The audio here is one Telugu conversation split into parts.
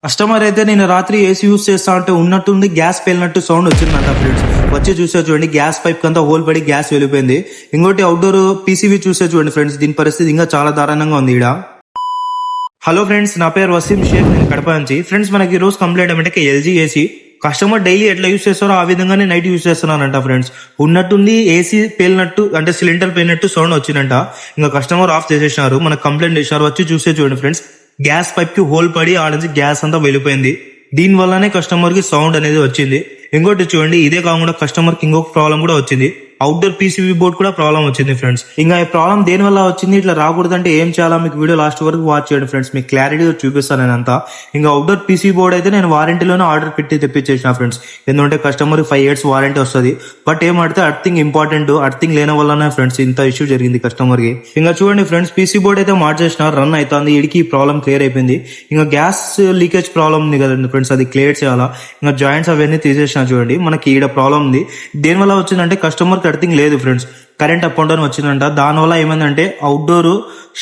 కస్టమర్ అయితే నేను రాత్రి ఏసీ యూస్ చేస్తా అంటే ఉన్నట్టుండి గ్యాస్ పేలినట్టు సౌండ్ వచ్చిందంట ఫ్రెండ్స్. వచ్చి చూసే చూడండి గ్యాస్ పైప్ కంతా హోల్ పడి గ్యాస్ వెళ్ళిపోయింది. ఇంకోటి అవుట్డోర్ పీసీబీ చూసే చూడండి ఫ్రెండ్స్, దీని పరిస్థితి ఇంకా చాలా దారుణంగా ఉంది ఈడ. హలో ఫ్రెండ్స్, నా పేరు వసీం షేక్, నేను కడప నుంచి. ఫ్రెండ్స్ మనకి ఈ రోజు కంప్లైంట్ ఏమంటే ఎల్జీ ఏసీ కస్టమర్ డైలీ ఎట్లా యూస్ చేస్తారో ఆ విధంగానే నైట్ యూస్ చేస్తున్నానంట ఫ్రెండ్స్. ఉన్నట్టుండి ఏసీ పేలినట్టు అంటే సిలిండర్ పేలినట్టు సౌండ్ వచ్చిందంట. ఇంకా కస్టమర్ ఆఫ్ చేసేసినారు, మనకు కంప్లైంట్ చేసినారు. వచ్చి చూసే చూడండి ఫ్రెండ్స్, గ్యాస్ పైప్ కి హోల్ పడి ఆడ నుంచి గ్యాస్ అంతా వెళ్ళిపోయింది. దీని వల్లనే కస్టమర్ కి సౌండ్ అనేది వచ్చింది. ఇంకోటి చూడండి, ఇదే కాకుండా కస్టమర్ కి ఇంకొక ప్రాబ్లం కూడా వచ్చింది. అవుట్డోర్ పీసీబీ బోర్డ్ కూడా ప్రాబ్లం వచ్చింది ఫ్రెండ్స్. ఇంకా ఈ ప్రాబ్లం దేని వల్ల వచ్చింది, ఇట్లా రాకూడదంటే ఏం చేయాలా మీకు వీడియో లాస్ట్ వరకు వాచ్ చేయండి ఫ్రెండ్స్, మీకు క్లారిటీగా చూపిస్తాను నేను అంతా. ఇంకా అవుట్డోర్ పీసీబీ బోర్డ్ అయితే నేను వారంటీలోనే ఆర్డర్ పెట్టి తెప్పించేసిన ఫ్రెండ్స్. ఎందుకంటే కస్టమర్ 5 years వారంటీ వస్తుంది. బట్ ఏమంటే అర్థింగ్ ఇంపార్టెంట్, అర్థింగ్ లేని వల్లనే ఫ్రెండ్స్ ఇంత ఇష్యూ జరిగింది కస్టమర్ కి. ఇంకా చూడండి ఫ్రెండ్స్, పీసీ బోర్డ్ అయితే మార్చేసిన, రన్ అవుతుంది, ఇడికి ప్రాబ్లం క్లియర్ అయిపోయింది. ఇంకా గ్యాస్ లీకేజ్ ప్రాబ్లం ఉంది కదండి ఫ్రెండ్స్, అది క్లియర్ చేయాలా. ఇంకా జాయింట్స్ అవన్నీ తీసేసిన చూడండి. మనకి ఈడ ప్రాబ్లం ఉంది. దేని వల్ల వచ్చిందంటే కస్టమర్ కి అర్థింగ్ లేదు friends, current up and down వచ్చిందంట. దానివల్ల ఏమైందంటే అవుట్డోర్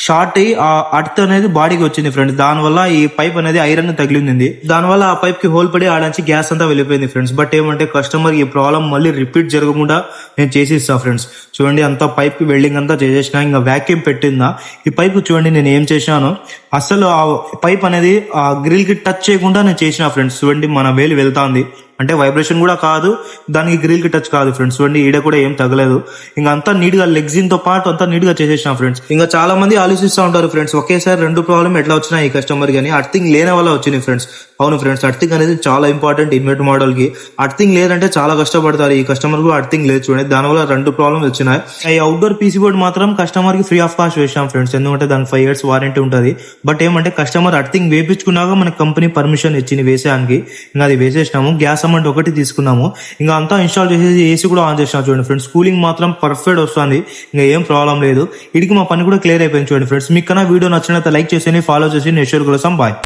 షార్ట్ అయ్యి ఆ అర్త్ అనేది బాడీకి వచ్చింది ఫ్రెండ్స్. దానివల్ల ఈ పైప్ అనేది ఐరన్ తగిలింది. దానివల్ల ఆ పైప్ కి హోల్ పడి ఆడానికి గ్యాస్ అంతా వెళ్ళిపోయింది ఫ్రెండ్స్. బట్ ఏమంటే కస్టమర్ ఈ ప్రాబ్లం మళ్ళీ రిపీట్ జరగకుండా నేను చేసి ఇస్తా ఫ్రెండ్స్. చూడండి అంతా పైప్ కి వెల్డింగ్ అంతా చేసేసిన. ఇంకా వ్యాక్యూమ్ పెట్టిందా ఈ పైప్ చూడండి నేను ఏం చేశాను, అసలు ఆ పైప్ అనేది ఆ గ్రిల్ కి టచ్ చేయకుండా నేను చేసిన ఫ్రెండ్స్. చూడండి మన వేలు వెళ్తాంది, అంటే వైబ్రేషన్ కూడా కాదు, దానికి గ్రిల్ కి టచ్ కాదు ఫ్రెండ్స్. చూడండి ఈడ కూడా ఏం తగలేదు. ఇంకా అంతా నీట్ గా లెగ్జిన్ తో పాటు అంతా నీట్ గా చేసేసిన ఫ్రెండ్స్. ఇంకా చాలా మంది ఆలోచిస్తూ ఉంటారు ఫ్రెండ్స్, ఒకేసారి 2 ప్రాబ్లం ఎట్లా వచ్చినాయి ఈ కస్టమర్ కి అని. అర్థింగ్ లేని వల్ల వచ్చింది ఫ్రెండ్స్. అవును ఫ్రెండ్స్, అర్థింగ్ అనేది చాలా ఇంపార్టెంట్ ఇన్వర్టర్ మోడల్ కి. అర్థింగ్ లేదంటే చాలా కష్టపడతారు. ఈ కస్టమర్ కూడా అర్థింగ్ లేదు చూడండి, దానివల్ల 2 ప్రాబ్లమ్స్ వచ్చినాయి. ఈ అవుట్డోర్ పీసీ బోర్డ్ మాత్రం కస్టమర్ కి ఫ్రీ ఆఫ్ కాస్ట్ వేసాం ఫ్రెండ్స్, ఎందుకంటే దానికి 5 years వారంటీ ఉంటుంది. బట్ ఏమంటే కస్టమర్ అర్థింగ్ వేపించుకున్నాక మన కంపెనీ పర్మిషన్ ఇచ్చింది వేసేదానికి. ఇంకా అది వేసేసినాము. గ్యాస్ అమౌంట్ ఒకటి తీసుకున్నాము. ఇంకా అంతా ఇన్స్టాల్ చేసేసి ఏసీ కూడా ఆన్ చేసినా చూడండి ఫ్రెండ్స్. కూలింగ్ మాత్రం పర్ఫెక్ట్ వస్తుంది, ఇంకా ఏం ప్రాబ్లం లేదు. ఇడికి మా పని కూడా క్లియర్ అయిపోయింది చూడండి ఫ్రెండ్స్. మీకు కన్నా వీడియో నచ్చినట్లయితే లైక్ చేసి ఫాలో చేసి నెక్స్ట్ వీడియో కోసం బాయ్.